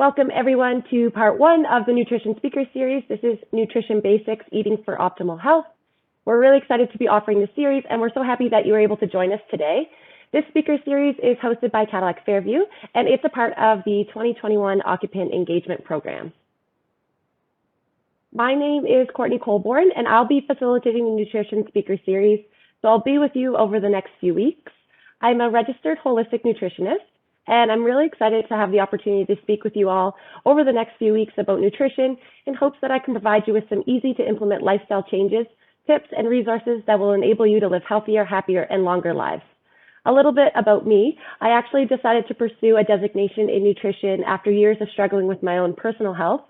Welcome everyone to part one of the Nutrition Speaker Series. This is Nutrition Basics, Eating for Optimal Health. We're really excited to be offering this series, and we're so happy that you were able to join us today. This speaker series is hosted by Cadillac Fairview, and it's a part of the 2021 Occupant Engagement Program. My name is Courtney Colborn, and I'll be facilitating the Nutrition Speaker Series, so I'll be with you over the next few weeks. I'm a registered holistic nutritionist, and I'm really excited to have the opportunity to speak with you all over the next few weeks about nutrition in hopes that I can provide you with some easy to implement lifestyle changes, tips, and resources that will enable you to live healthier, happier, and longer lives. A little bit about me. I actually decided to pursue a designation in nutrition after years of struggling with my own personal health.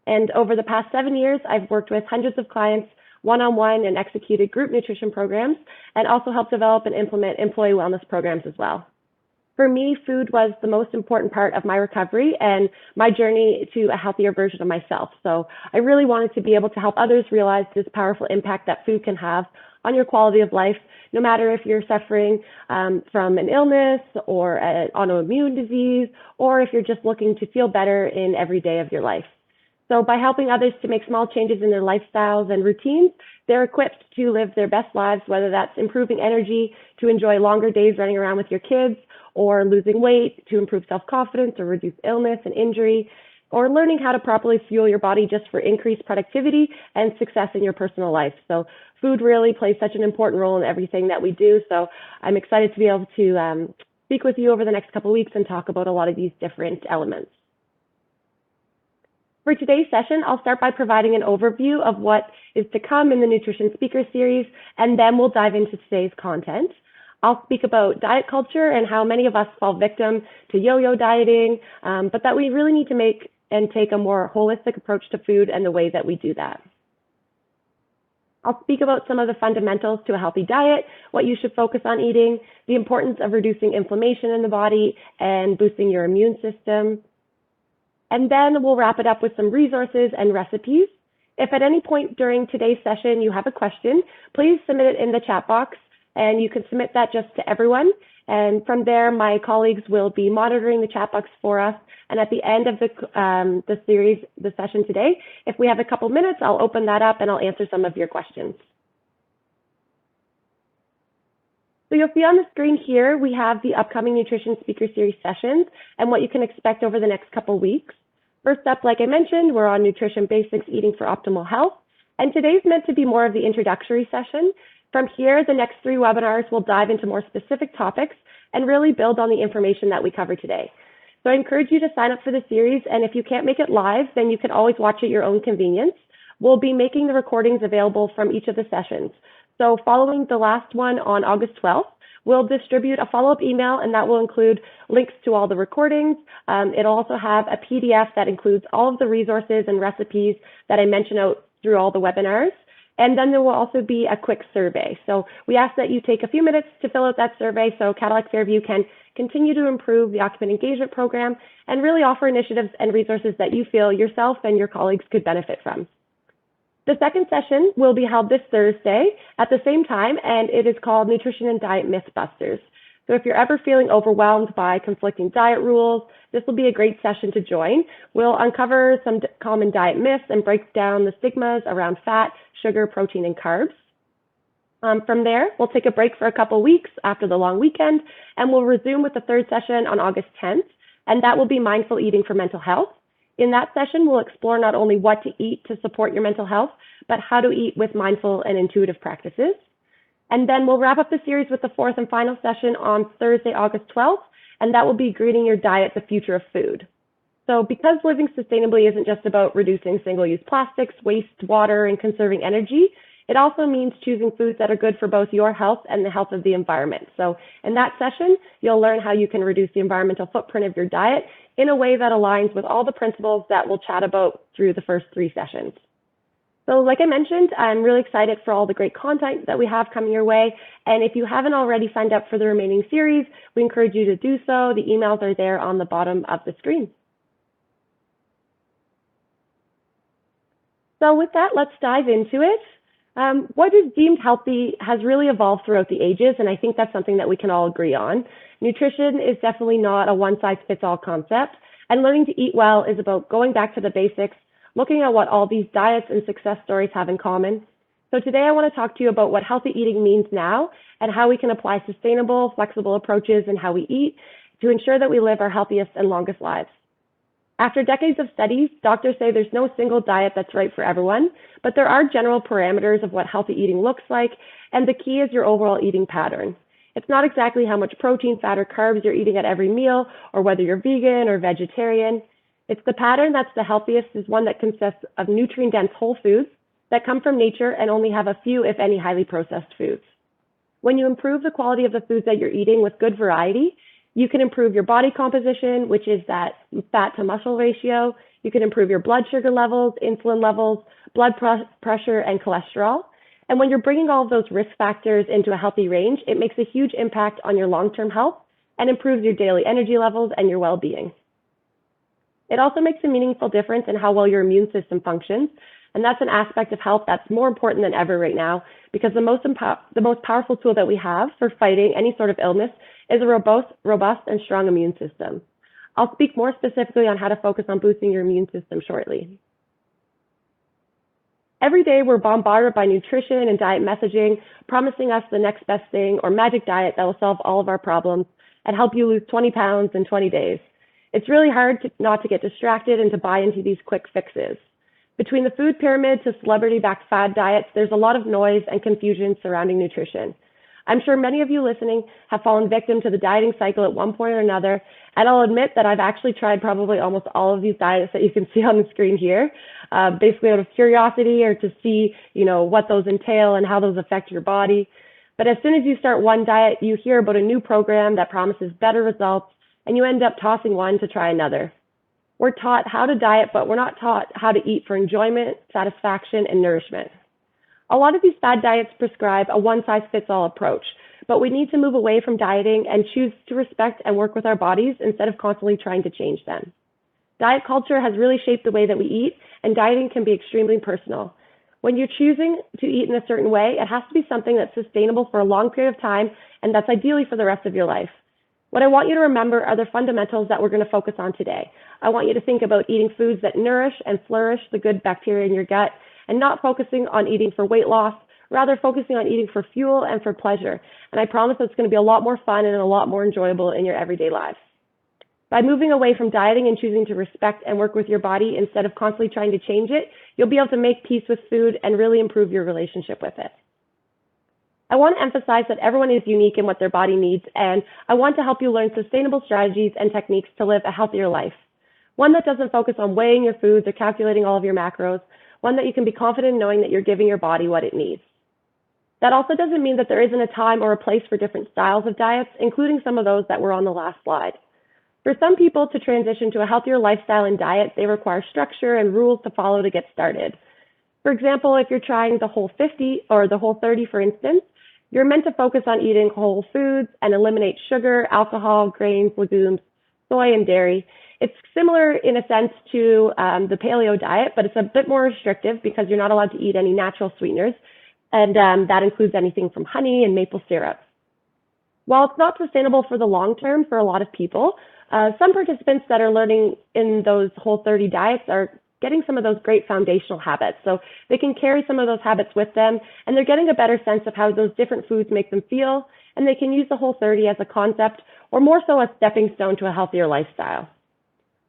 And over the past 7 years, I've worked with hundreds of clients one-on-one and executed group nutrition programs, and also helped develop and implement employee wellness programs as well. For me, food was the most important part of my recovery and my journey to a healthier version of myself. So I really wanted to be able to help others realize this powerful impact that food can have on your quality of life, no matter if you're suffering from an illness or an autoimmune disease, or if you're just looking to feel better in every day of your life. So by helping others to make small changes in their lifestyles and routines, they're equipped to live their best lives, whether that's improving energy, to enjoy longer days running around with your kids, or losing weight to improve self-confidence or reduce illness and injury, or learning how to properly fuel your body just for increased productivity and success in your personal life. So food really plays such an important role in everything that we do. So I'm excited to be able to speak with you over the next couple of weeks and talk about a lot of these different elements. For today's session, I'll start by providing an overview of what is to come in the Nutrition Speaker Series, and then we'll dive into today's content. I'll speak about diet culture and how many of us fall victim to yo-yo dieting, but that we really need to make and take a more holistic approach to food and the way that we do that. I'll speak about some of the fundamentals to a healthy diet, what you should focus on eating, the importance of reducing inflammation in the body and boosting your immune system. And then we'll wrap it up with some resources and recipes. If at any point during today's session you have a question, please submit it in the chat box. And you can submit that just to everyone. And from there, my colleagues will be monitoring the chat box for us. And at the end of the session today, if we have a couple minutes, I'll open that up and I'll answer some of your questions. So you'll see on the screen here, we have the upcoming Nutrition Speaker Series sessions and what you can expect over the next couple weeks. First up, like I mentioned, we're on Nutrition Basics, Eating for Optimal Health. And today's meant to be more of the introductory session. From here, the next 3 webinars will dive into more specific topics and really build on the information that we cover today. So I encourage you to sign up for the series, and if you can't make it live, then you can always watch at your own convenience. We'll be making the recordings available from each of the sessions. So following the last one on August 12th, we'll distribute a follow-up email, and that will include links to all the recordings. It'll also have a PDF that includes all of the resources and recipes that I mentioned out through all the webinars. And then there will also be a quick survey. So we ask that you take a few minutes to fill out that survey so Cadillac Fairview can continue to improve the Occupant Engagement Program and really offer initiatives and resources that you feel yourself and your colleagues could benefit from. The second session will be held this Thursday at the same time, and it is called Nutrition and Diet Mythbusters. So if you're ever feeling overwhelmed by conflicting diet rules, this will be a great session to join. We'll uncover some common diet myths and break down the stigmas around fat, sugar, protein, and carbs. From there, we'll take a break for a couple weeks after the long weekend, and we'll resume with the third session on August 10th, and that will be Mindful Eating for Mental Health. In that session, we'll explore not only what to eat to support your mental health, but how to eat with mindful and intuitive practices. And then we'll wrap up the series with the 4th and final session on Thursday, August 12th, and that will be Greening Your Diet, the Future of Food. So because living sustainably isn't just about reducing single-use plastics, waste, water, and conserving energy, it also means choosing foods that are good for both your health and the health of the environment. So in that session, you'll learn how you can reduce the environmental footprint of your diet in a way that aligns with all the principles that we'll chat about through the first 3 sessions. So like I mentioned, I'm really excited for all the great content that we have coming your way. And if you haven't already signed up for the remaining series, we encourage you to do so. The emails are there on the bottom of the screen. So with that, let's dive into it. What is deemed healthy has really evolved throughout the ages, and I think that's something that we can all agree on. Nutrition is definitely not a one-size-fits-all concept, And learning to eat well is about going back to the basics, looking at what all these diets and success stories have in common. So today I want to talk to you about what healthy eating means now and how we can apply sustainable, flexible approaches in how we eat to ensure that we live our healthiest and longest lives. After decades of studies, doctors say there's no single diet that's right for everyone, but there are general parameters of what healthy eating looks like, and the key is your overall eating pattern. It's not exactly how much protein, fat, or carbs you're eating at every meal, or whether you're vegan or vegetarian. It's the pattern that's the healthiest is one that consists of nutrient-dense whole foods that come from nature and only have a few, if any, highly processed foods. When you improve the quality of the foods that you're eating with good variety, you can improve your body composition, which is that fat to muscle ratio. You can improve your blood sugar levels, insulin levels, blood pressure, and cholesterol. And when you're bringing all of those risk factors into a healthy range, it makes a huge impact on your long-term health and improves your daily energy levels and your well-being. It also makes a meaningful difference in how well your immune system functions. And that's an aspect of health that's more important than ever right now, because the most powerful tool that we have for fighting any sort of illness is a robust and strong immune system. I'll speak more specifically on how to focus on boosting your immune system shortly. Every day we're bombarded by nutrition and diet messaging, promising us the next best thing or magic diet that will solve all of our problems and help you lose 20 pounds in 20 days. It's really hard not to get distracted and to buy into these quick fixes. Between the food pyramid to celebrity-backed fad diets, there's a lot of noise and confusion surrounding nutrition. I'm sure many of you listening have fallen victim to the dieting cycle at one point or another, and I'll admit that I've actually tried probably almost all of these diets that you can see on the screen here, basically out of curiosity or to see, what those entail and how those affect your body. But as soon as you start one diet, you hear about a new program that promises better results, and you end up tossing one to try another. We're taught how to diet, but we're not taught how to eat for enjoyment, satisfaction, and nourishment. A lot of these fad diets prescribe a one-size-fits-all approach, but we need to move away from dieting and choose to respect and work with our bodies instead of constantly trying to change them. Diet culture has really shaped the way that we eat, and dieting can be extremely personal. When you're choosing to eat in a certain way, it has to be something that's sustainable for a long period of time, and that's ideally for the rest of your life. What I want you to remember are the fundamentals that we're going to focus on today. I want you to think about eating foods that nourish and flourish the good bacteria in your gut, and not focusing on eating for weight loss, rather focusing on eating for fuel and for pleasure. And I promise it's going to be a lot more fun and a lot more enjoyable in your everyday lives. By moving away from dieting and choosing to respect and work with your body instead of constantly trying to change it, you'll be able to make peace with food and really improve your relationship with it. I want to emphasize that everyone is unique in what their body needs, and I want to help you learn sustainable strategies and techniques to live a healthier life. One that doesn't focus on weighing your foods or calculating all of your macros, one that you can be confident in knowing that you're giving your body what it needs. That also doesn't mean that there isn't a time or a place for different styles of diets, including some of those that were on the last slide. For some people to transition to a healthier lifestyle and diet, they require structure and rules to follow to get started. For example, if you're trying the Whole 50 or the Whole 30, for instance, you're meant to focus on eating whole foods and eliminate sugar, alcohol, grains, legumes, soy, and dairy. It's similar in a sense to the paleo diet, but it's a bit more restrictive because you're not allowed to eat any natural sweeteners, and that includes anything from honey and maple syrup. While it's not sustainable for the long term for a lot of people, some participants that are learning in those Whole 30 diets are getting some of those great foundational habits. So they can carry some of those habits with them, and they're getting a better sense of how those different foods make them feel, and they can use the Whole 30 as a concept, or more so a stepping stone to a healthier lifestyle.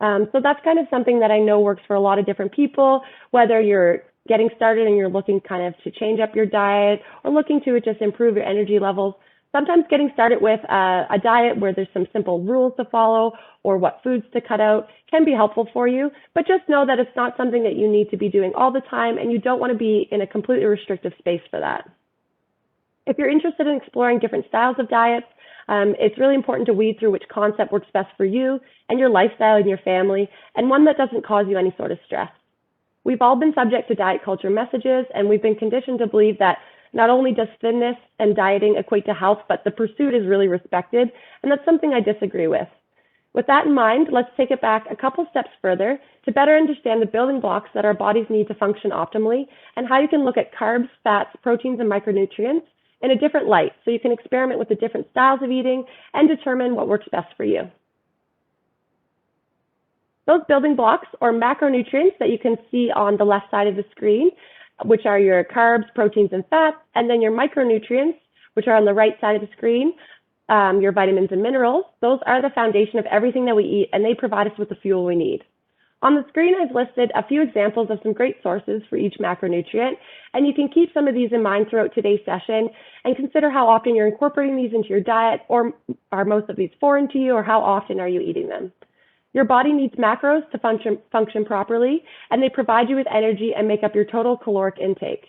So that's kind of something that I know works for a lot of different people, whether you're getting started and you're looking kind of to change up your diet or looking to just improve your energy levels. Sometimes getting started with a diet where there's some simple rules to follow or what foods to cut out can be helpful for you, but just know that it's not something that you need to be doing all the time, and you don't want to be in a completely restrictive space for that. If you're interested in exploring different styles of diets, it's really important to weed through which concept works best for you and your lifestyle and your family, and one that doesn't cause you any sort of stress. We've all been subject to diet culture messages, and we've been conditioned to believe that not only does thinness and dieting equate to health, but the pursuit is really respected, and that's something I disagree with. With that in mind, let's take it back a couple steps further to better understand the building blocks that our bodies need to function optimally, and how you can look at carbs, fats, proteins, and micronutrients in a different light, so you can experiment with the different styles of eating and determine what works best for you. Those building blocks or macronutrients that you can see on the left side of the screen, which are your carbs, proteins, and fats, and then your micronutrients, which are on the right side of the screen, your vitamins and minerals. Those are the foundation of everything that we eat, and they provide us with the fuel we need. On the screen, I've listed a few examples of some great sources for each macronutrient, and you can keep some of these in mind throughout today's session and consider how often you're incorporating these into your diet, or are most of these foreign to you, or how often are you eating them. Your body needs macros to function properly, and they provide you with energy and make up your total caloric intake.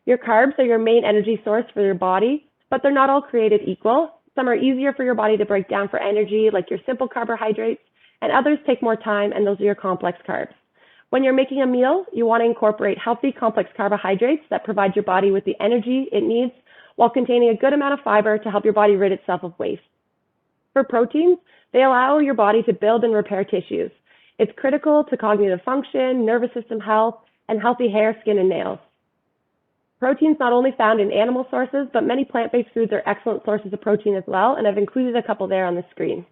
Your carbs are your main energy source for your body, but they're not all created equal. Some are easier for your body to break down for energy, like your simple carbohydrates, and others take more time, and those are your complex carbs. When you're making a meal, you want to incorporate healthy, complex carbohydrates that provide your body with the energy it needs while containing a good amount of fiber to help your body rid itself of waste. For proteins, they allow your body to build and repair tissues. It's critical to cognitive function, nervous system health, and healthy hair, skin, and nails. Proteins not only found in animal sources, but many plant-based foods are excellent sources of protein as well, and I've included a couple there on the screen.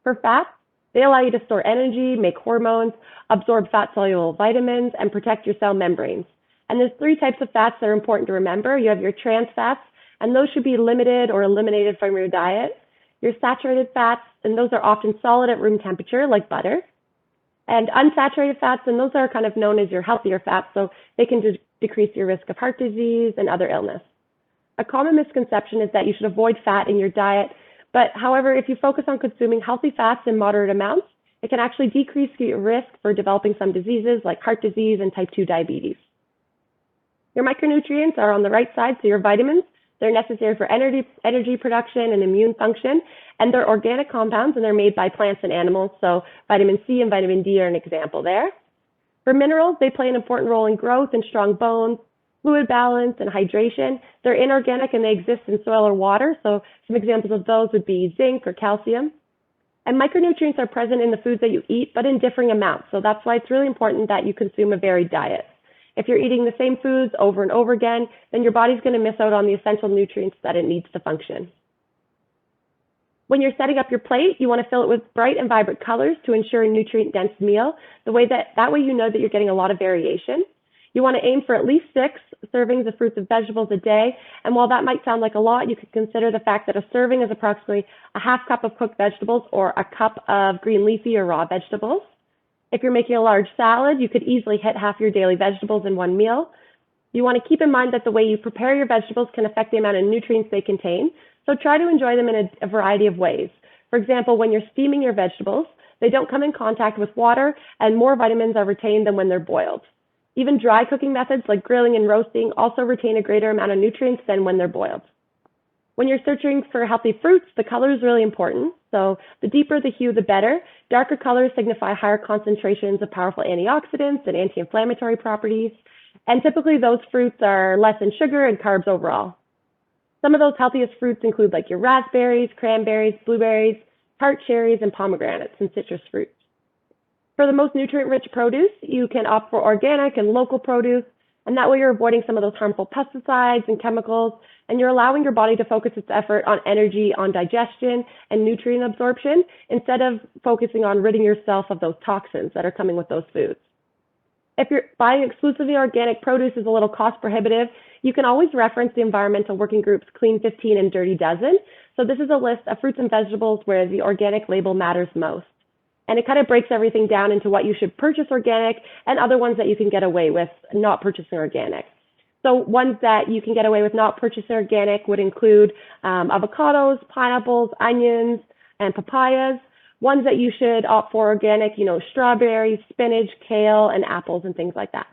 For fats, they allow you to store energy, make hormones, absorb fat-soluble vitamins, and protect your cell membranes. And there's 3 types of fats that are important to remember. You have your trans fats, and those should be limited or eliminated from your diet. Your saturated fats, and those are often solid at room temperature, like butter. And unsaturated fats, and those are kind of known as your healthier fats, so they can decrease your risk of heart disease and other illness. A common misconception is that you should avoid fat in your diet, but however, if you focus on consuming healthy fats in moderate amounts, it can actually decrease your risk for developing some diseases like heart disease and type 2 diabetes. Your micronutrients are on the right side, so your vitamins. They're necessary for energy production and immune function, and they're organic compounds, and they're made by plants and animals, so vitamin C and vitamin D are an example there. For minerals, they play an important role in growth and strong bones, fluid balance, and hydration. They're inorganic, and they exist in soil or water, so some examples of those would be zinc or calcium. And micronutrients are present in the foods that you eat, but in differing amounts, so that's why it's really important that you consume a varied diet. If you're eating the same foods over and over again, then your body's going to miss out on the essential nutrients that it needs to function. When you're setting up your plate, you want to fill it with bright and vibrant colors to ensure a nutrient-dense meal. That way you know that you're getting a lot of variation. You want to aim for at least 6 servings of fruits and vegetables a day. And while that might sound like a lot, you can consider the fact that a serving is approximately a half cup of cooked vegetables or a cup of green leafy or raw vegetables. If you're making a large salad, you could easily hit half your daily vegetables in one meal. You want to keep in mind that the way you prepare your vegetables can affect the amount of nutrients they contain, so try to enjoy them in a variety of ways. For example, when you're steaming your vegetables, they don't come in contact with water, and more vitamins are retained than when they're boiled. Even dry cooking methods like grilling and roasting also retain a greater amount of nutrients than when they're boiled. When you're searching for healthy fruits, the color is really important. So the deeper the hue, the better. Darker colors signify higher concentrations of powerful antioxidants and anti-inflammatory properties. And typically those fruits are less in sugar and carbs overall. Some of those healthiest fruits include like your raspberries, cranberries, blueberries, tart cherries, and pomegranates and citrus fruits. For the most nutrient-rich produce, you can opt for organic and local produce, and that way you're avoiding some of those harmful pesticides and chemicals, and you're allowing your body to focus its effort on energy, on digestion, and nutrient absorption, instead of focusing on ridding yourself of those toxins that are coming with those foods. If you're buying exclusively organic produce is a little cost prohibitive, you can always reference the environmental working groups Clean 15 and Dirty Dozen. So this is a list of fruits and vegetables where the organic label matters most. And it kind of breaks everything down into what you should purchase organic and other ones that you can get away with not purchasing organic. So ones that you can get away with not purchasing organic would include avocados, pineapples, onions, and papayas. Ones that you should opt for organic, strawberries, spinach, kale, and apples and things like that.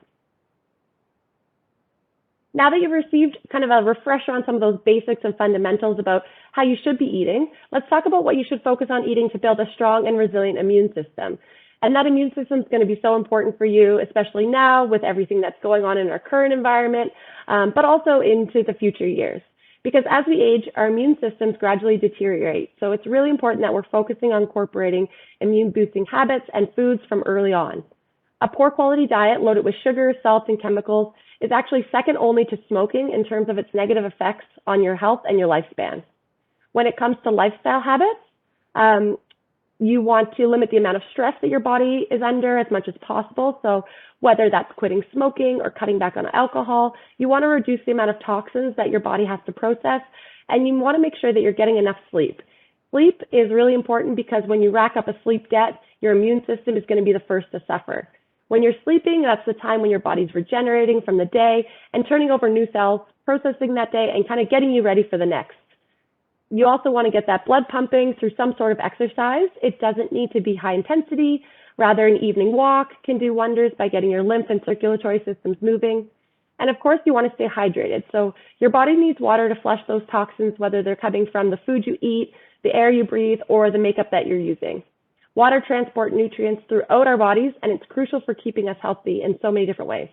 Now that you've received kind of a refresher on some of those basics and fundamentals about how you should be eating, let's talk about what you should focus on eating to build a strong and resilient immune system. And that immune system is going to be so important for you, especially now with everything that's going on in our current environment, but also into the future years. Because as we age, our immune systems gradually deteriorate. So it's really important that we're focusing on incorporating immune-boosting habits and foods from early on. A poor quality diet loaded with sugar, salt, and chemicals is actually second only to smoking in terms of its negative effects on your health and your lifespan. When it comes to lifestyle habits, You want to limit the amount of stress that your body is under as much as possible. So whether that's quitting smoking or cutting back on alcohol, you want to reduce the amount of toxins that your body has to process, and you want to make sure that you're getting enough sleep. Sleep is really important because when you rack up a sleep debt, your immune system is going to be the first to suffer. When you're sleeping, that's the time when your body's regenerating from the day and turning over new cells, processing that day, and kind of getting you ready for the next. You also want to get that blood pumping through some sort of exercise. It doesn't need to be high intensity. Rather, an evening walk can do wonders by getting your lymph and circulatory systems moving. And of course, you want to stay hydrated. So your body needs water to flush those toxins, whether they're coming from the food you eat, the air you breathe, or the makeup that you're using. Water transports nutrients throughout our bodies, and it's crucial for keeping us healthy in so many different ways.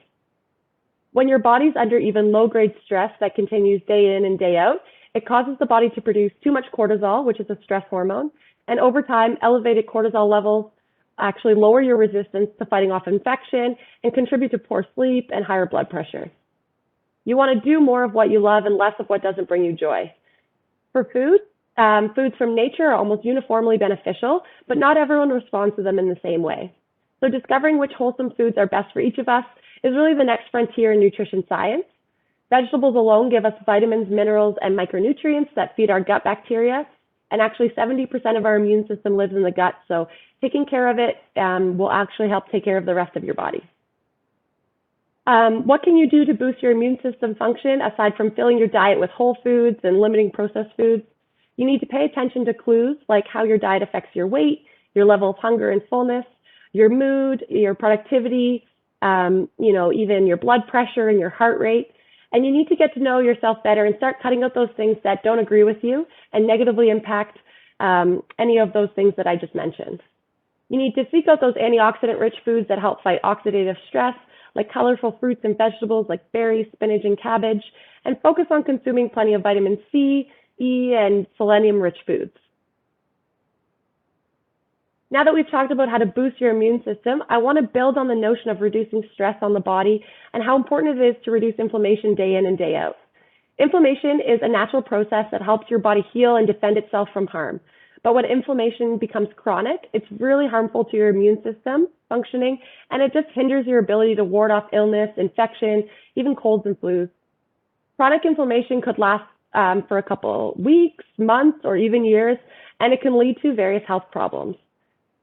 When your body's under even low-grade stress that continues day in and day out, it causes the body to produce too much cortisol, which is a stress hormone, and over time, elevated cortisol levels actually lower your resistance to fighting off infection and contribute to poor sleep and higher blood pressure. You want to do more of what you love and less of what doesn't bring you joy. For food, foods from nature are almost uniformly beneficial, but not everyone responds to them in the same way. So discovering which wholesome foods are best for each of us is really the next frontier in nutrition science. Vegetables alone give us vitamins, minerals, and micronutrients that feed our gut bacteria. And actually 70% of our immune system lives in the gut. So taking care of it will actually help take care of the rest of your body. What can you do to boost your immune system function aside from filling your diet with whole foods and limiting processed foods? You need to pay attention to clues like how your diet affects your weight, your level of hunger and fullness, your mood, your productivity, even your blood pressure and your heart rate. And you need to get to know yourself better and start cutting out those things that don't agree with you and negatively impact any of those things that I just mentioned. You need to seek out those antioxidant-rich foods that help fight oxidative stress, like colorful fruits and vegetables like berries, spinach, and cabbage, and focus on consuming plenty of vitamin C, E, and selenium-rich foods. Now that we've talked about how to boost your immune system, I want to build on the notion of reducing stress on the body and how important it is to reduce inflammation day in and day out. Inflammation is a natural process that helps your body heal and defend itself from harm. But when inflammation becomes chronic, it's really harmful to your immune system functioning, and it just hinders your ability to ward off illness, infection, even colds and flus. Chronic inflammation could last for a couple weeks, months, or even years, and it can lead to various health problems.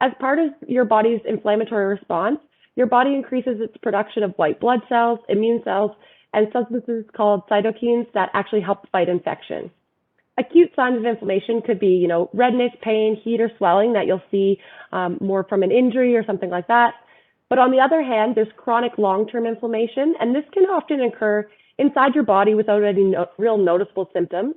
As part of your body's inflammatory response, your body increases its production of white blood cells, immune cells, and substances called cytokines that actually help fight infection. Acute signs of inflammation could be, redness, pain, heat, or swelling that you'll see more from an injury or something like that. But on the other hand, there's chronic long-term inflammation, and this can often occur inside your body without any real noticeable symptoms.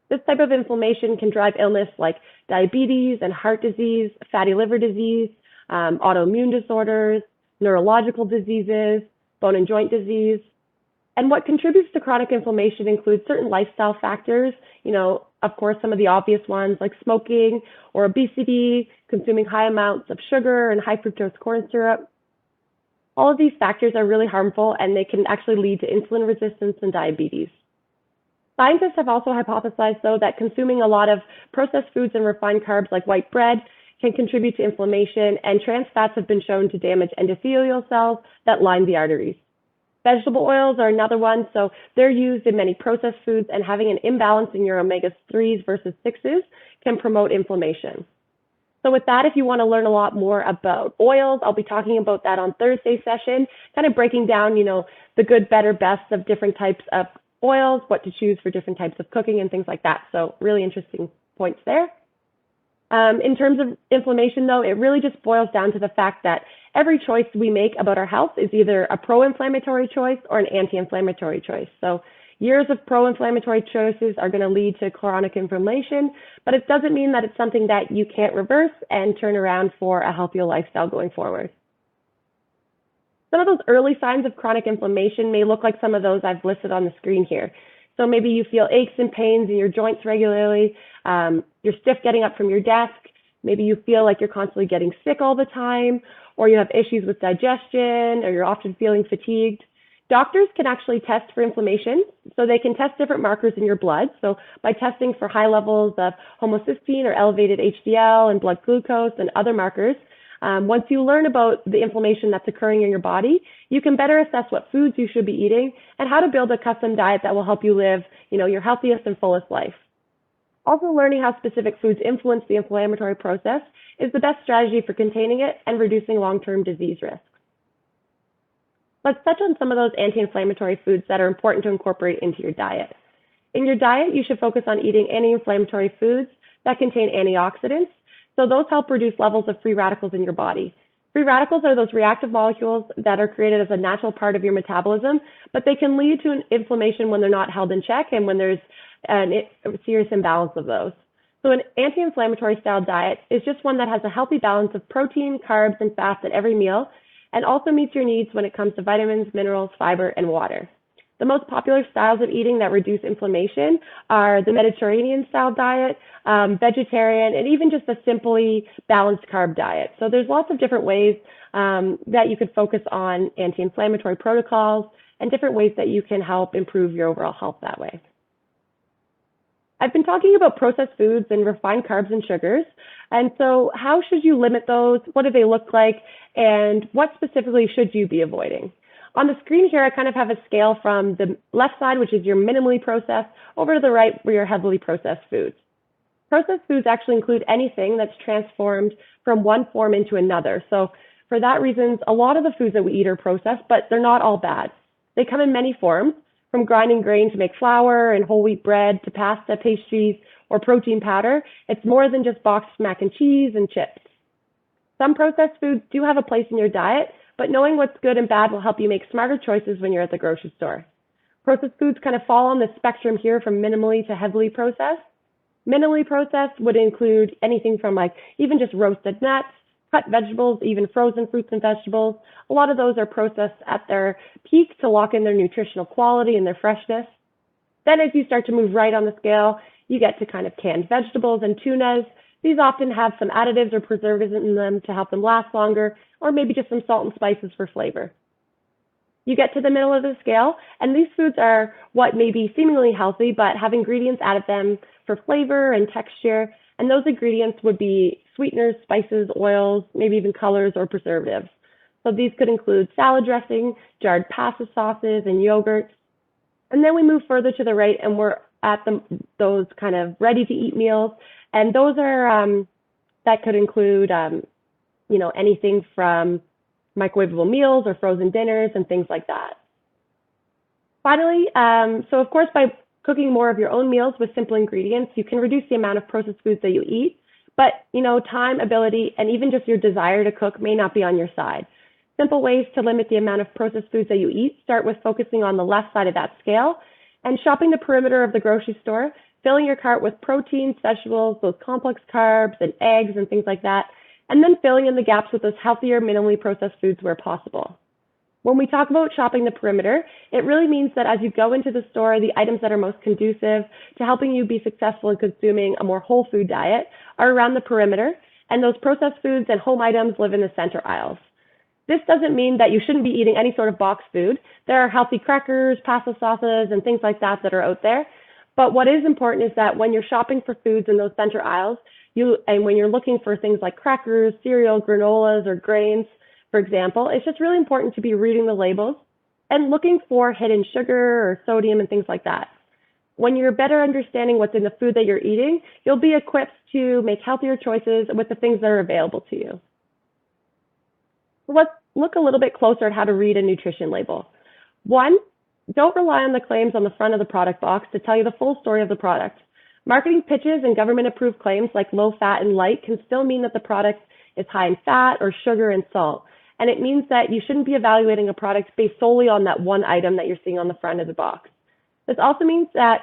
This type of inflammation can drive illness like diabetes and heart disease, fatty liver disease, autoimmune disorders, neurological diseases, bone and joint disease. And what contributes to chronic inflammation includes certain lifestyle factors, of course, some of the obvious ones like smoking or obesity, consuming high amounts of sugar and high fructose corn syrup. All of these factors are really harmful, and they can actually lead to insulin resistance and diabetes. Scientists have also hypothesized, though, that consuming a lot of processed foods and refined carbs like white bread can contribute to inflammation, and trans fats have been shown to damage endothelial cells that line the arteries. Vegetable oils are another one, so they're used in many processed foods, and having an imbalance in your omega-3s versus 6s can promote inflammation. So with that, if you want to learn a lot more about oils, I'll be talking about that on Thursday's session, kind of breaking down, the good, better, best of different types of oils, what to choose for different types of cooking and things like that. So really interesting points there. In terms of inflammation, though, it really just boils down to the fact that every choice we make about our health is either a pro-inflammatory choice or an anti-inflammatory choice. So years of pro-inflammatory choices are going to lead to chronic inflammation, but it doesn't mean that it's something that you can't reverse and turn around for a healthier lifestyle going forward. Some of those early signs of chronic inflammation may look like some of those I've listed on the screen here. So maybe you feel aches and pains in your joints regularly, you're stiff getting up from your desk, maybe you feel like you're constantly getting sick all the time, or you have issues with digestion, or you're often feeling fatigued. Doctors can actually test for inflammation, so they can test different markers in your blood. So by testing for high levels of homocysteine or elevated HDL and blood glucose and other markers, once you learn about the inflammation that's occurring in your body, you can better assess what foods you should be eating and how to build a custom diet that will help you live, your healthiest and fullest life. Also, learning how specific foods influence the inflammatory process is the best strategy for containing it and reducing long-term disease risk. Let's touch on some of those anti-inflammatory foods that are important to incorporate into your diet. In your diet, you should focus on eating anti-inflammatory foods that contain antioxidants, so those help reduce levels of free radicals in your body. Free radicals are those reactive molecules that are created as a natural part of your metabolism, but they can lead to an inflammation when they're not held in check and when there's a serious imbalance of those. So an anti-inflammatory style diet is just one that has a healthy balance of protein, carbs, and fats at every meal, and also meets your needs when it comes to vitamins, minerals, fiber, and water. The most popular styles of eating that reduce inflammation are the Mediterranean-style diet, vegetarian, and even just a simply balanced carb diet. So there's lots of different ways that you could focus on anti-inflammatory protocols and different ways that you can help improve your overall health that way. I've been talking about processed foods and refined carbs and sugars. And so how should you limit those? What do they look like? And what specifically should you be avoiding? On the screen here, I kind of have a scale from the left side, which is your minimally processed, over to the right where your heavily processed foods. Processed foods actually include anything that's transformed from one form into another. So for that reason, a lot of the foods that we eat are processed, but they're not all bad. They come in many forms, from grinding grain to make flour and whole wheat bread to pasta, pastries, or protein powder. It's more than just boxed mac and cheese and chips. Some processed foods do have a place in your diet, but knowing what's good and bad will help you make smarter choices when you're at the grocery store. Processed foods kind of fall on the spectrum here from minimally to heavily processed. Minimally processed would include anything from even just roasted nuts, cut vegetables, even frozen fruits and vegetables. A lot of those are processed at their peak to lock in their nutritional quality and their freshness. Then as you start to move right on the scale, you get to kind of canned vegetables and tunas. These often have some additives or preservatives in them to help them last longer, or maybe just some salt and spices for flavor. You get to the middle of the scale, and these foods are what may be seemingly healthy, but have ingredients added them for flavor and texture, and those ingredients would be sweeteners, spices, oils, maybe even colors or preservatives. So these could include salad dressing, jarred pasta sauces, and yogurts. And then we move further to the right, and we're at those kind of ready-to-eat meals, and those are that could include anything from microwavable meals or frozen dinners and things like that. Finally, so of course, by cooking more of your own meals with simple ingredients, you can reduce the amount of processed foods that you eat. But, time, ability, and even just your desire to cook may not be on your side. Simple ways to limit the amount of processed foods that you eat start with focusing on the left side of that scale and shopping the perimeter of the grocery store, filling your cart with proteins, vegetables, those complex carbs and eggs and things like that, and then filling in the gaps with those healthier, minimally processed foods where possible. When we talk about shopping the perimeter, it really means that as you go into the store, the items that are most conducive to helping you be successful in consuming a more whole food diet are around the perimeter, and those processed foods and home items live in the center aisles. This doesn't mean that you shouldn't be eating any sort of boxed food. There are healthy crackers, pasta sauces, and things like that that are out there. But what is important is that when you're shopping for foods in those center aisles, and when you're looking for things like crackers, cereal, granolas, or grains, for example, it's just really important to be reading the labels and looking for hidden sugar or sodium and things like that. When you're better understanding what's in the food that you're eating, you'll be equipped to make healthier choices with the things that are available to you. Let's look a little bit closer at how to read a nutrition label. One, don't rely on the claims on the front of the product box to tell you the full story of the product. Marketing pitches and government-approved claims like low fat and light can still mean that the product is high in fat or sugar and salt. And it means that you shouldn't be evaluating a product based solely on that one item that you're seeing on the front of the box. This also means that,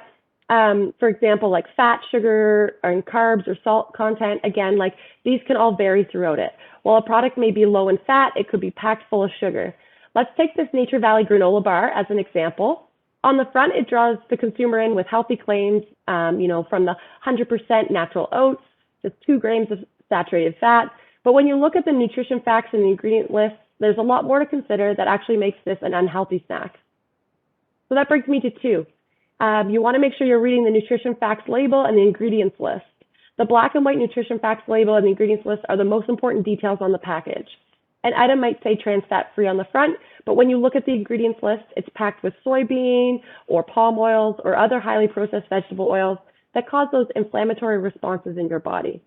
for example, like fat, sugar, and carbs or salt content, again, these can all vary throughout it. While a product may be low in fat, it could be packed full of sugar. Let's take this Nature Valley granola bar as an example. On the front, it draws the consumer in with healthy claims, from the 100% natural oats, just 2 grams of saturated fat. But when you look at the nutrition facts and the ingredient list, there's a lot more to consider that actually makes this an unhealthy snack. So that brings me to two. You want to make sure you're reading the nutrition facts label and the ingredients list. The black and white nutrition facts label and the ingredients list are the most important details on the package. An item might say trans fat free on the front, but when you look at the ingredients list, it's packed with soybean or palm oils or other highly processed vegetable oils that cause those inflammatory responses in your body.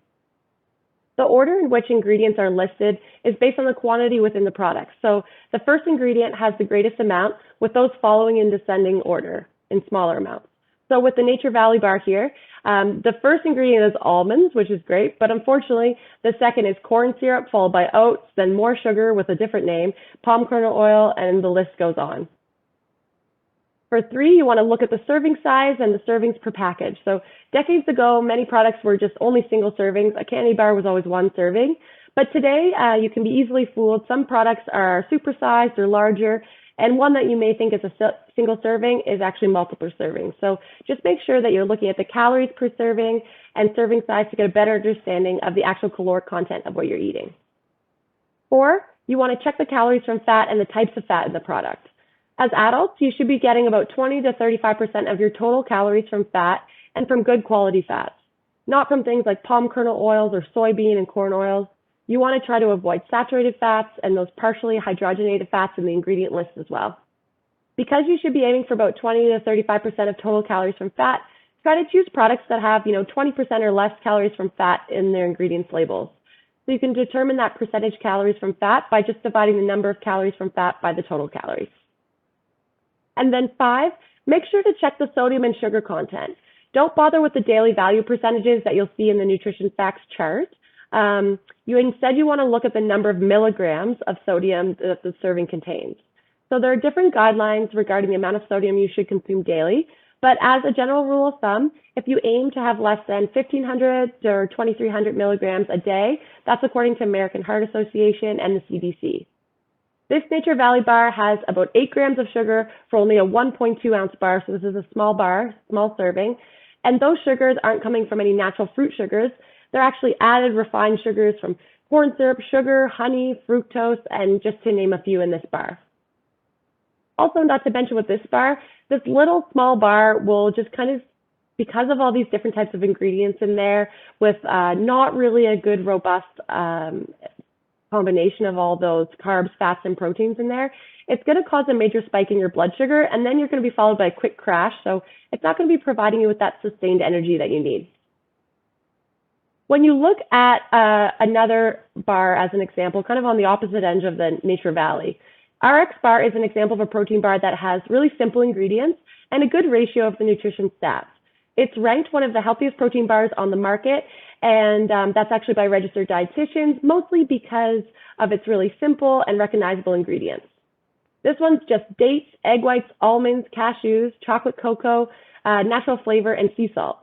The order in which ingredients are listed is based on the quantity within the product. So the first ingredient has the greatest amount, with those following in descending order in smaller amounts. So with the Nature Valley bar here, the first ingredient is almonds, which is great, but unfortunately, the second is corn syrup, followed by oats, then more sugar with a different name, palm kernel oil, and the list goes on. For three, you want to look at the serving size and the servings per package. So decades ago, many products were just only single servings. A candy bar was always one serving. But today, you can be easily fooled. Some products are supersized or larger, and one that you may think is a single serving is actually multiple servings. So just make sure that you're looking at the calories per serving and serving size to get a better understanding of the actual caloric content of what you're eating. Four, you want to check the calories from fat and the types of fat in the product. As adults, you should be getting about 20 to 35% of your total calories from fat and from good quality fats, not from things like palm kernel oils or soybean and corn oils. You want to try to avoid saturated fats and those partially hydrogenated fats in the ingredient list as well. Because you should be aiming for about 20 to 35% of total calories from fat, try to choose products that have 20% or less calories from fat in their ingredients labels. So you can determine that percentage calories from fat by just dividing the number of calories from fat by the total calories. And then five, make sure to check the sodium and sugar content. Don't bother with the daily value percentages that you'll see in the nutrition facts chart. Instead, you want to look at the number of milligrams of sodium that the serving contains. So there are different guidelines regarding the amount of sodium you should consume daily, but as a general rule of thumb, if you aim to have less than 1,500 or 2,300 milligrams a day, that's according to American Heart Association and the CDC. This Nature Valley bar has about 8 grams of sugar for only a 1.2 ounce bar, so this is a small bar, small serving. And those sugars aren't coming from any natural fruit sugars. They're actually added refined sugars from corn syrup, sugar, honey, fructose, and just to name a few in this bar. Also, not to mention with this bar, this little small bar will just because of all these different types of ingredients in there with not really a good, robust combination of all those carbs, fats, and proteins in there, it's going to cause a major spike in your blood sugar, and then you're going to be followed by a quick crash. So it's not going to be providing you with that sustained energy that you need. When you look at another bar as an example, kind of on the opposite end of the Nature Valley, RX bar is an example of a protein bar that has really simple ingredients and a good ratio of the nutrition stats. It's ranked one of the healthiest protein bars on the market, and that's actually by registered dietitians, mostly because of its really simple and recognizable ingredients. This one's just dates, egg whites, almonds, cashews, chocolate cocoa, natural flavor, and sea salt.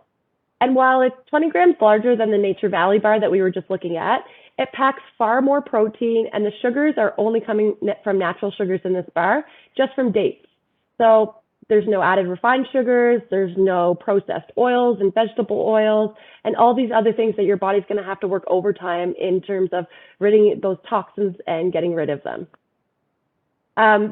And while it's 20 grams larger than the Nature Valley bar that we were just looking at, it packs far more protein, and the sugars are only coming from natural sugars in this bar, just from dates. So there's no added refined sugars, there's no processed oils and vegetable oils, and all these other things that your body's going to have to work overtime in terms of ridding those toxins and getting rid of them.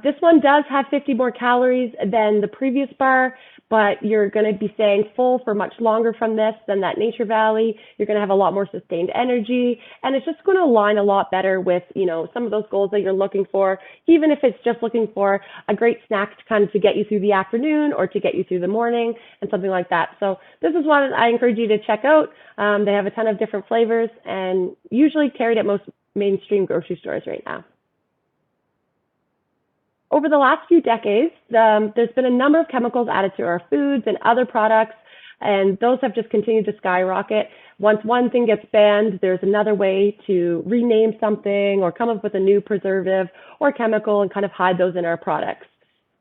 This one does have 50 more calories than the previous bar, but you're going to be staying full for much longer from this than that Nature Valley. You're going to have a lot more sustained energy, and it's just going to align a lot better with, some of those goals that you're looking for, even if it's just looking for a great snack to get you through the afternoon or to get you through the morning and something like that. So this is one I encourage you to check out. They have a ton of different flavors and usually carried at most mainstream grocery stores right now. Over the last few decades, there's been a number of chemicals added to our foods and other products, and those have just continued to skyrocket. Once one thing gets banned, there's another way to rename something or come up with a new preservative or chemical and kind of hide those in our products.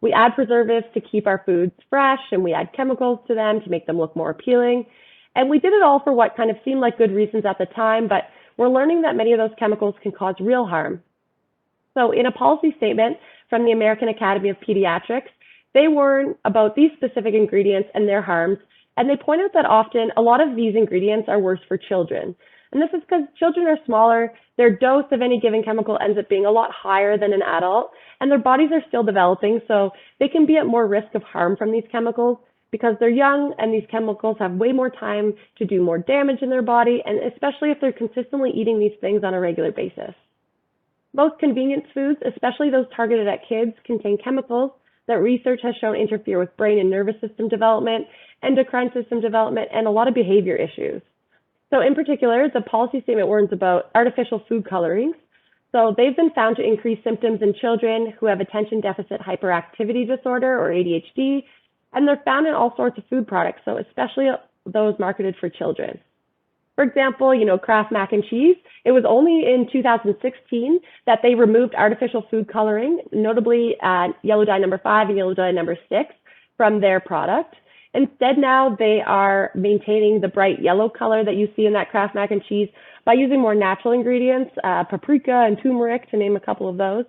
We add preservatives to keep our foods fresh, and we add chemicals to them to make them look more appealing. And we did it all for what kind of seemed like good reasons at the time, but we're learning that many of those chemicals can cause real harm. So in a policy statement from the American Academy of Pediatrics, they warn about these specific ingredients and their harms, and they point out that often a lot of these ingredients are worse for children. And this is because children are smaller, their dose of any given chemical ends up being a lot higher than an adult, and their bodies are still developing, so they can be at more risk of harm from these chemicals because they're young and these chemicals have way more time to do more damage in their body, and especially if they're consistently eating these things on a regular basis. Most convenience foods, especially those targeted at kids, contain chemicals that research has shown interfere with brain and nervous system development, endocrine system development, and a lot of behavior issues. So in particular, the policy statement warns about artificial food colorings. So they've been found to increase symptoms in children who have attention deficit hyperactivity disorder or ADHD, and they're found in all sorts of food products, so especially those marketed for children. For example, Kraft mac and cheese, it was only in 2016 that they removed artificial food coloring, notably yellow dye number 5 and yellow dye number 6 from their product. Instead, now they are maintaining the bright yellow color that you see in that Kraft mac and cheese by using more natural ingredients, paprika and turmeric, to name a couple of those.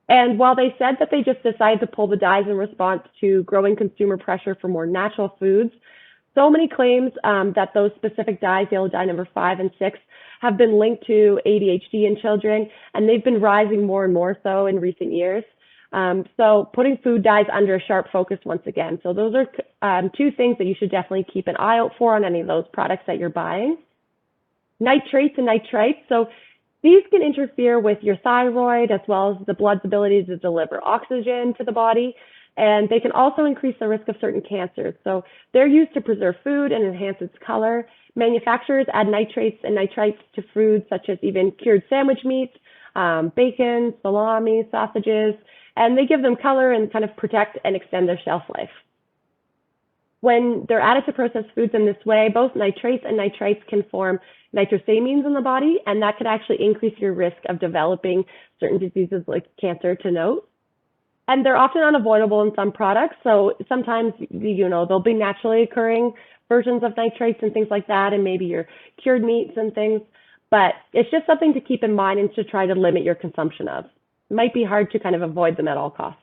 And while they said that they just decided to pull the dyes in response to growing consumer pressure for more natural foods, so many claims that those specific dyes, yellow dye number 5 and 6, have been linked to ADHD in children, and they've been rising more and more so in recent years. So putting food dyes under a sharp focus once again. So those are two things that you should definitely keep an eye out for on any of those products that you're buying. Nitrates and nitrites. So these can interfere with your thyroid as well as the blood's ability to deliver oxygen to the body. And they can also increase the risk of certain cancers. So they're used to preserve food and enhance its color. Manufacturers add nitrates and nitrites to foods such as even cured sandwich meats, bacon, salami, sausages, and they give them color and kind of protect and extend their shelf life. When they're added to processed foods in this way, both nitrates and nitrites can form nitrosamines in the body, and that could actually increase your risk of developing certain diseases like cancer, to note. And they're often unavoidable in some products, so sometimes, there'll be naturally occurring versions of nitrates and things like that, and maybe your cured meats and things, but it's just something to keep in mind and to try to limit your consumption of. It might be hard to kind of avoid them at all costs.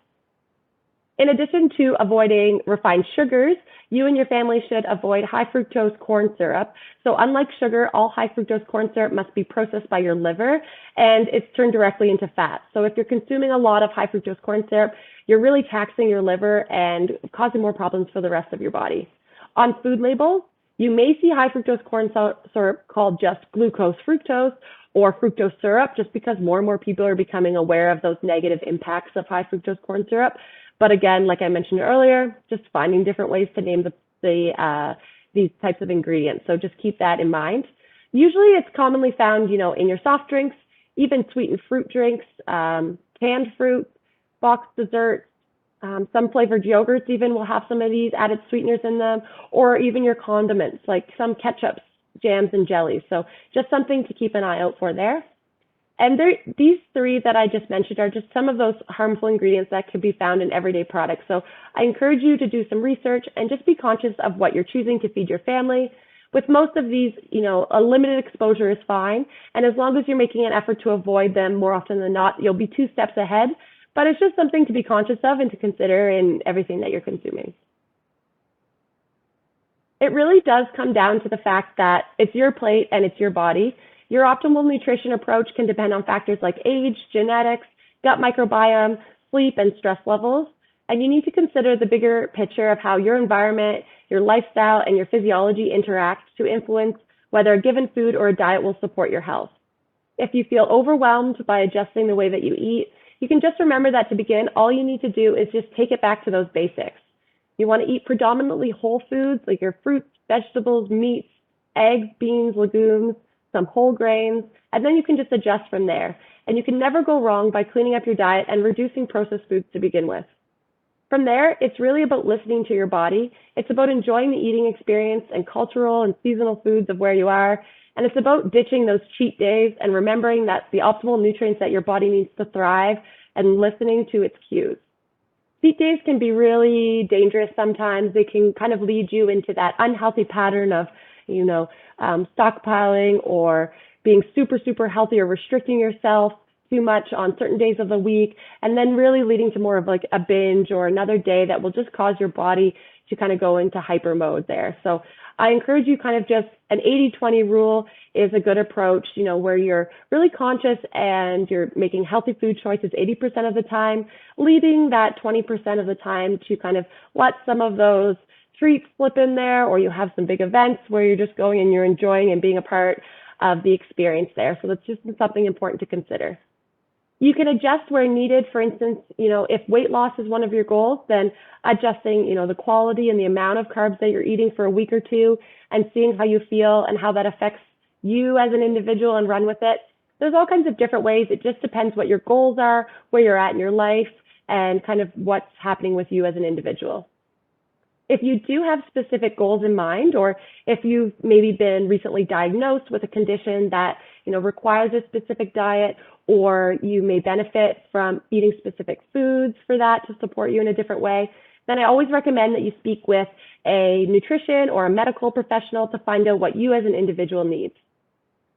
In addition to avoiding refined sugars, you and your family should avoid high fructose corn syrup. So unlike sugar, all high fructose corn syrup must be processed by your liver and it's turned directly into fat. So if you're consuming a lot of high fructose corn syrup, you're really taxing your liver and causing more problems for the rest of your body. On food labels, you may see high fructose corn syrup called just glucose fructose or fructose syrup, just because more and more people are becoming aware of those negative impacts of high fructose corn syrup. But again, like I mentioned earlier, just finding different ways to name these types of ingredients. So just keep that in mind. Usually it's commonly found, in your soft drinks, even sweetened fruit drinks, canned fruit, boxed desserts, some flavored yogurts even will have some of these added sweeteners in them, or even your condiments, like some ketchups, jams, and jellies. So just something to keep an eye out for there. And these three that I just mentioned are just some of those harmful ingredients that could be found in everyday products. So I encourage you to do some research and just be conscious of what you're choosing to feed your family. With most of these, a limited exposure is fine. And as long as you're making an effort to avoid them, more often than not, you'll be 2 steps ahead. But it's just something to be conscious of and to consider in everything that you're consuming. It really does come down to the fact that it's your plate and it's your body. Your optimal nutrition approach can depend on factors like age, genetics, gut microbiome, sleep, and stress levels. And you need to consider the bigger picture of how your environment, your lifestyle, and your physiology interact to influence whether a given food or a diet will support your health. If you feel overwhelmed by adjusting the way that you eat, you can just remember that to begin, all you need to do is just take it back to those basics. You want to eat predominantly whole foods like your fruits, vegetables, meats, eggs, beans, legumes, some whole grains, and then you can just adjust from there. And you can never go wrong by cleaning up your diet and reducing processed foods to begin with. From there, it's really about listening to your body. It's about enjoying the eating experience and cultural and seasonal foods of where you are. And it's about ditching those cheat days and remembering that the optimal nutrients that your body needs to thrive and listening to its cues. Cheat days can be really dangerous sometimes. They can kind of lead you into that unhealthy pattern of stockpiling or being super, super healthy or restricting yourself. too much on certain days of the week, and then really leading to more of like a binge or another day that will just cause your body to kind of go into hyper mode there. So I encourage you kind of just an 80-20 rule is a good approach, where you're really conscious and you're making healthy food choices 80% of the time, leaving that 20% of the time to kind of let some of those treats slip in there, or you have some big events where you're just going and you're enjoying and being a part of the experience there. So that's just something important to consider. You can adjust where needed. For instance, if weight loss is one of your goals, then adjusting, the quality and the amount of carbs that you're eating for a week or two and seeing how you feel and how that affects you as an individual and run with it. There's all kinds of different ways. It just depends what your goals are, where you're at in your life, and kind of what's happening with you as an individual. If you do have specific goals in mind, or if you've maybe been recently diagnosed with a condition that requires a specific diet, or you may benefit from eating specific foods for that to support you in a different way, then I always recommend that you speak with a nutrition or a medical professional to find out what you as an individual needs.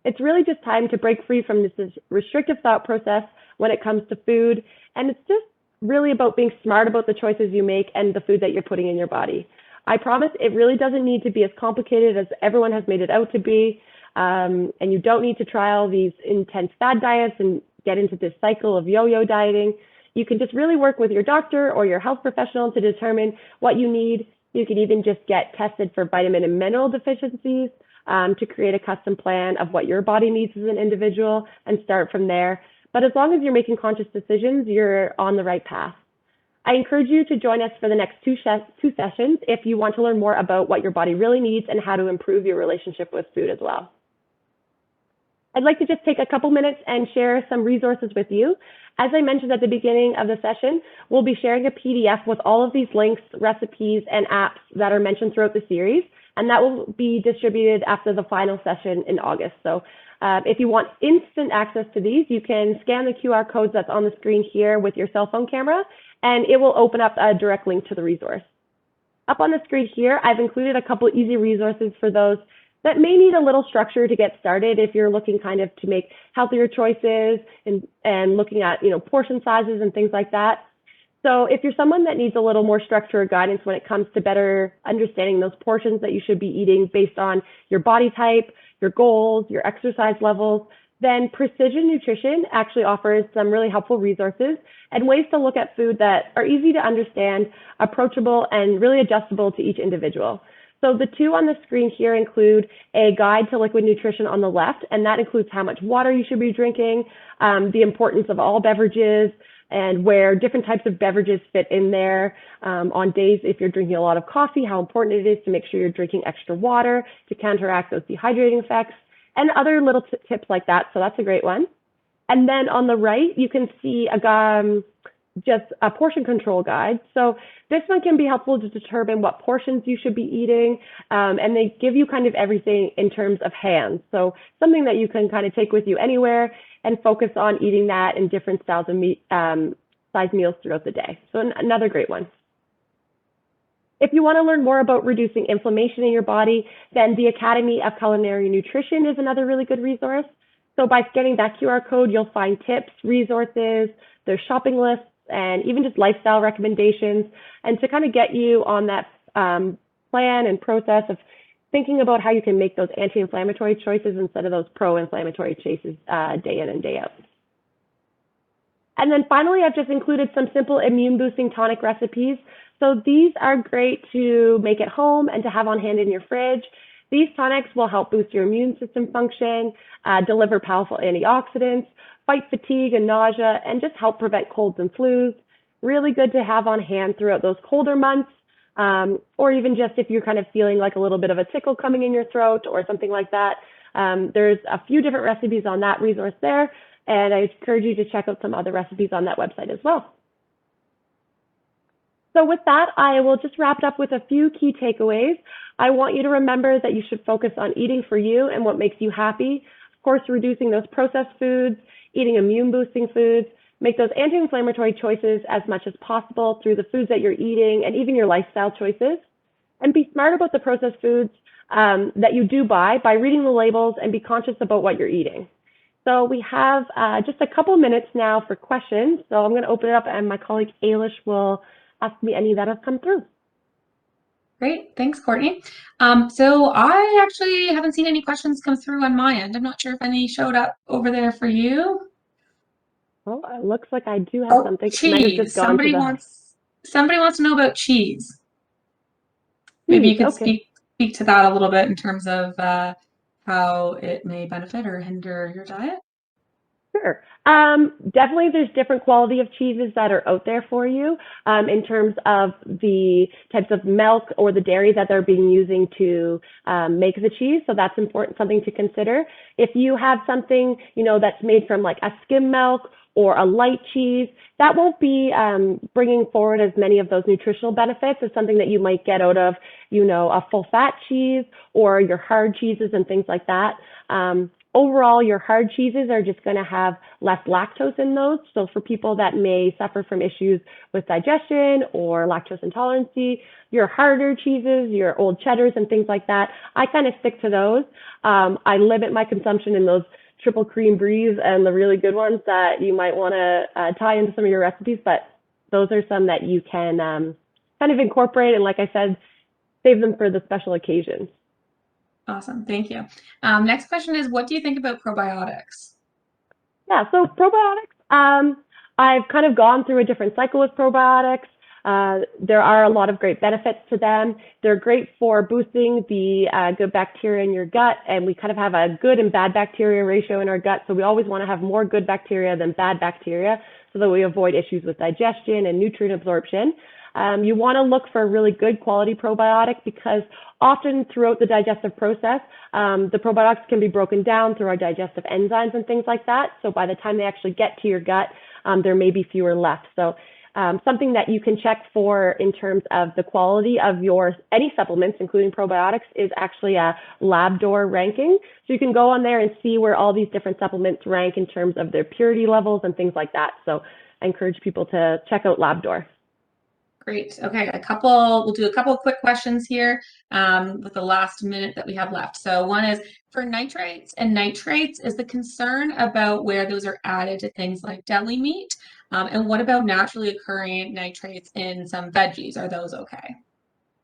It's really just time to break free from this restrictive thought process when it comes to food, and it's just really about being smart about the choices you make and the food that you're putting in your body. I promise it really doesn't need to be as complicated as everyone has made it out to be, and you don't need to try all these intense fad diets and get into this cycle of yo-yo dieting. You can just really work with your doctor or your health professional to determine what you need. You can even just get tested for vitamin and mineral deficiencies to create a custom plan of what your body needs as an individual and start from there. But as long as you're making conscious decisions, you're on the right path. I encourage you to join us for the next two sessions if you want to learn more about what your body really needs and how to improve your relationship with food as well. I'd like to just take a couple minutes and share some resources with you. As I mentioned at the beginning of the session, we'll be sharing a PDF with all of these links, recipes, and apps that are mentioned throughout the series, and that will be distributed after the final session in August. So if you want instant access to these, you can scan the QR codes that's on the screen here with your cell phone camera, and it will open up a direct link to the resource. Up on the screen here, I've included a couple easy resources for those that may need a little structure to get started if you're looking kind of to make healthier choices and looking at portion sizes and things like that. So if you're someone that needs a little more structure or guidance when it comes to better understanding those portions that you should be eating based on your body type, your goals, your exercise levels, then Precision Nutrition actually offers some really helpful resources and ways to look at food that are easy to understand, approachable, and really adjustable to each individual. So the two on the screen here include a guide to liquid nutrition on the left, and that includes how much water you should be drinking, the importance of all beverages, and where different types of beverages fit in there. On days if you're drinking a lot of coffee, how important it is to make sure you're drinking extra water to counteract those dehydrating effects, and other little tips like that. So that's a great one. And then on the right, you can see just a portion control guide. So this one can be helpful to determine what portions you should be eating, and they give you kind of everything in terms of hands. So something that you can kind of take with you anywhere and focus on eating that in different styles of size meals throughout the day. So another great one. If you want to learn more about reducing inflammation in your body, then the Academy of Culinary Nutrition is another really good resource. So by scanning that QR code, you'll find tips, resources, there's shopping lists, and even just lifestyle recommendations, and to kind of get you on that plan and process of thinking about how you can make those anti-inflammatory choices instead of those pro-inflammatory choices day in and day out. And then finally, I've just included some simple immune-boosting tonic recipes. So these are great to make at home and to have on hand in your fridge. These tonics will help boost your immune system function, deliver powerful antioxidants, fight fatigue and nausea, and just help prevent colds and flus. Really good to have on hand throughout those colder months, or even just if you're kind of feeling like a little bit of a tickle coming in your throat or something like that. There's a few different recipes on that resource there, and I encourage you to check out some other recipes on that website as well. So with that, I will just wrap it up with a few key takeaways. I want you to remember that you should focus on eating for you and what makes you happy. Of course, reducing those processed foods, eating immune-boosting foods, make those anti-inflammatory choices as much as possible through the foods that you're eating and even your lifestyle choices. And be smart about the processed foods that you do buy by reading the labels and be conscious about what you're eating. So we have just a couple minutes now for questions. So I'm going to open it up, and my colleague Ailish will ask me any that have come through. Great, thanks, Courtney. So I actually haven't seen any questions come through on my end. I'm not sure if any showed up over there for you. Well, it looks like I do have Oh, something. It might have just cheese. gone to the Somebody wants to know about cheese. Maybe keys. you could Okay. speak to that a little bit in terms of how it may benefit or hinder your diet. Sure. Definitely there's different quality of cheeses that are out there for you in terms of the types of milk or the dairy that they're being using to make the cheese. So that's important, something to consider. If you have something, that's made from like a skim milk or a light cheese, that won't be bringing forward as many of those nutritional benefits as something that you might get out of, a full fat cheese or your hard cheeses and things like that. Overall, your hard cheeses are just going to have less lactose in those. So for people that may suffer from issues with digestion or lactose intolerance, your harder cheeses, your old cheddars and things like that, I kind of stick to those. I limit my consumption in those triple cream bries and the really good ones that you might want to tie into some of your recipes, but those are some that you can kind of incorporate and, like I said, save them for the special occasions. Awesome, thank you. Next question is, what do you think about probiotics? Yeah, so probiotics, I've kind of gone through a different cycle with probiotics. There are a lot of great benefits to them. They're great for boosting the good bacteria in your gut, and we kind of have a good and bad bacteria ratio in our gut, so we always want to have more good bacteria than bad bacteria so that we avoid issues with digestion and nutrient absorption. You want to look for a really good quality probiotic because often throughout the digestive process, the probiotics can be broken down through our digestive enzymes and things like that. So by the time they actually get to your gut, there may be fewer left. So something that you can check for in terms of the quality of any supplements, including probiotics, is actually a Labdoor ranking. So you can go on there and see where all these different supplements rank in terms of their purity levels and things like that. So I encourage people to check out Labdoor. Great. Okay, we'll do a couple of quick questions here with the last minute that we have left. So one is for nitrates and nitrates, is the concern about where those are added to things like deli meat? And what about naturally occurring nitrates in some veggies? Are those okay?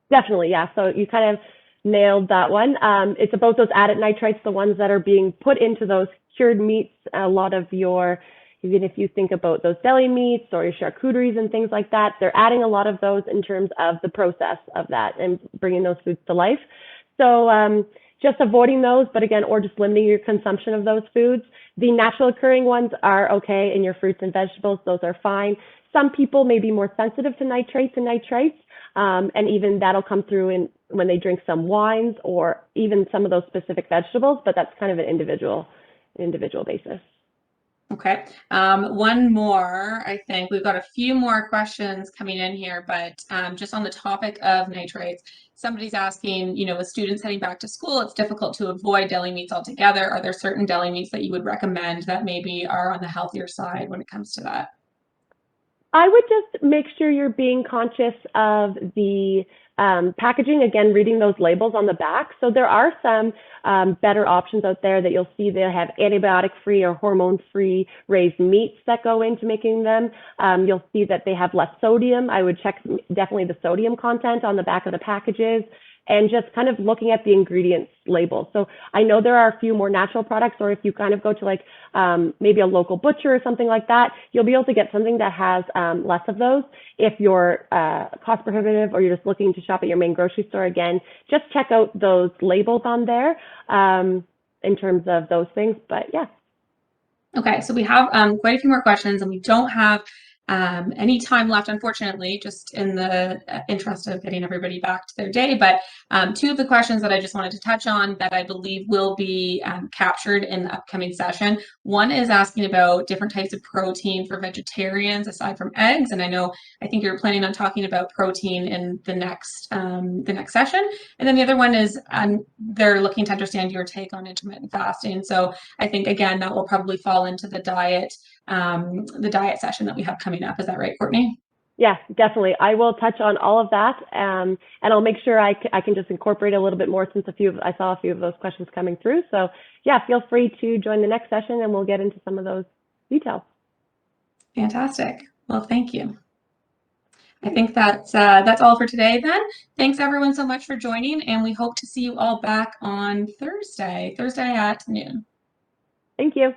Definitely, yeah. So you kind of nailed that one. It's about those added nitrites, the ones that are being put into those cured meats. A lot of even if you think about those deli meats or your charcuteries and things like that, they're adding a lot of those in terms of the process of that and bringing those foods to life. So just avoiding those, but again, or just limiting your consumption of those foods. The natural occurring ones are okay in your fruits and vegetables. Those are fine. Some people may be more sensitive to nitrates and nitrites. And even that'll come through when they drink some wines or even some of those specific vegetables, but that's kind of an individual basis. Okay. One more, I think. We've got a few more questions coming in here, but just on the topic of nitrates, somebody's asking, with students heading back to school, it's difficult to avoid deli meats altogether. Are there certain deli meats that you would recommend that maybe are on the healthier side when it comes to that? I would just make sure you're being conscious of the packaging, again, reading those labels on the back. So there are some better options out there that you'll see they have antibiotic-free or hormone-free raised meats that go into making them. You'll see that they have less sodium. I would check definitely the sodium content on the back of the packages and just kind of looking at the ingredients label. So I know there are a few more natural products, or if you kind of go to like maybe a local butcher or something like that, you'll be able to get something that has less of those. If you're cost prohibitive or you're just looking to shop at your main grocery store, again, just check out those labels on there in terms of those things. But yeah. Okay, so we have quite a few more questions, and we don't have any time left, unfortunately, just in the interest of getting everybody back to their day. But two of the questions that I just wanted to touch on that I believe will be captured in the upcoming session. One is asking about different types of protein for vegetarians aside from eggs, and I think you're planning on talking about protein in the next session. And then the other one is they're looking to understand your take on intermittent fasting. So I think again that will probably fall into the diet session that we have coming up. Is that right, Courtney? Yeah, definitely. I will touch on all of that, and I'll make sure I can just incorporate a little bit more since I saw a few of those questions coming through. So yeah, feel free to join the next session and we'll get into some of those details. Fantastic. Well, thank you. I think that's all for today then. Thanks everyone so much for joining, and we hope to see you all back on Thursday at noon. Thank you.